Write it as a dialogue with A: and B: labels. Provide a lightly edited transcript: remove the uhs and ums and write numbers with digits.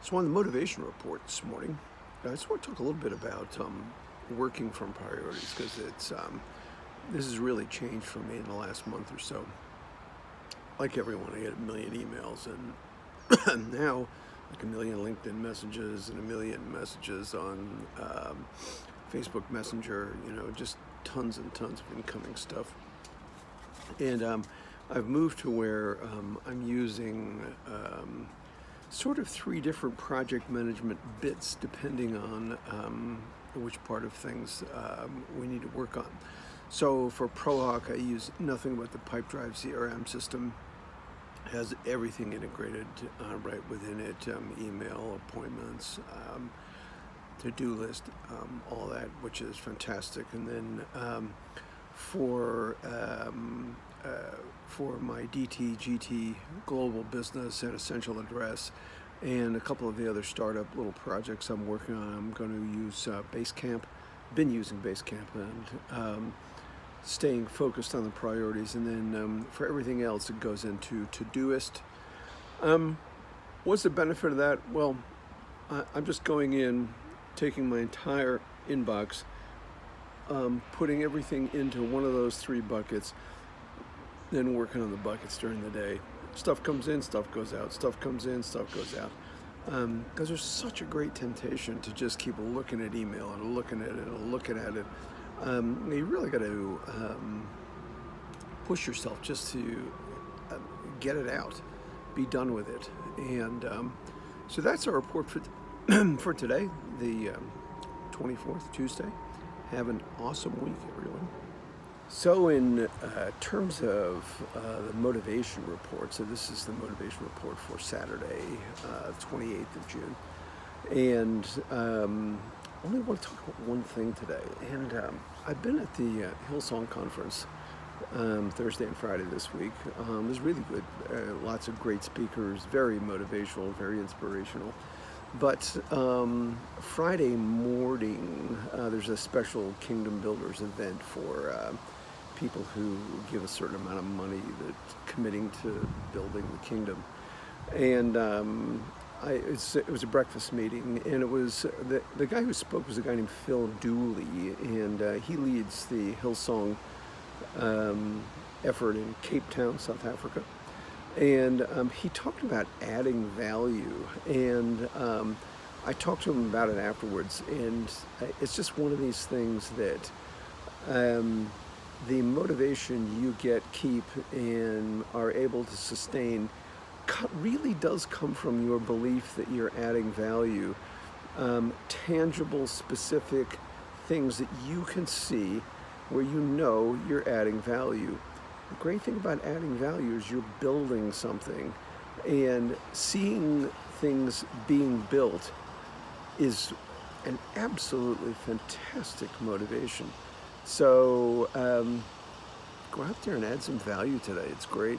A: So on the motivation report this morning, I just want to talk a little bit about working from priorities because this has really changed for me in the last month or so. Like everyone, I get a million emails and now like a million LinkedIn messages and a million messages on Facebook Messenger. Just tons and tons of incoming stuff. And I've moved to where I'm using sort of three different project management bits depending on which part of things we need to work on. So for ProHawk, I use nothing but the Pipedrive CRM system. Has everything integrated right within it, email, appointments, to-do list, all that, which is fantastic. And then for my DT, GT, global business and essential address, and a couple of the other startup little projects I'm working on, I'm going to use Basecamp. Been using Basecamp and staying focused on the priorities. And then for everything else, it goes into Todoist. What's the benefit of that? Well, I'm just going in, taking my entire inbox, putting everything into one of those three buckets, then working on the buckets during the day. Stuff comes in, stuff goes out, stuff comes in, stuff goes out. Because there's such a great temptation to just keep looking at email and looking at it and looking at it. You really got to push yourself just to get it out, be done with it. And so that's our report for today, the 24th, Tuesday. Have an awesome week, everyone. So in terms of the motivation report, so this is the motivation report for Saturday, 28th of June. And I only want to talk about one thing today. And I've been at the Hillsong Conference Thursday and Friday this week. It was really good. Lots of great speakers, very motivational, very inspirational. But Friday morning, there's a special Kingdom Builders event for people who give a certain amount of money that's committing to building the kingdom. And it was a breakfast meeting, and it was the guy who spoke was a guy named Phil Dooley, and he leads the Hillsong effort in Cape Town, South Africa. And he talked about adding value, and I talked to him about it afterwards, and it's just one of these things that the motivation you keep, and are able to sustain really does come from your belief that you're adding value, tangible, specific things that you can see where you know you're adding value. The great thing about adding value is you're building something, and seeing things being built is an absolutely fantastic motivation. So go out there and add some value today. It's great.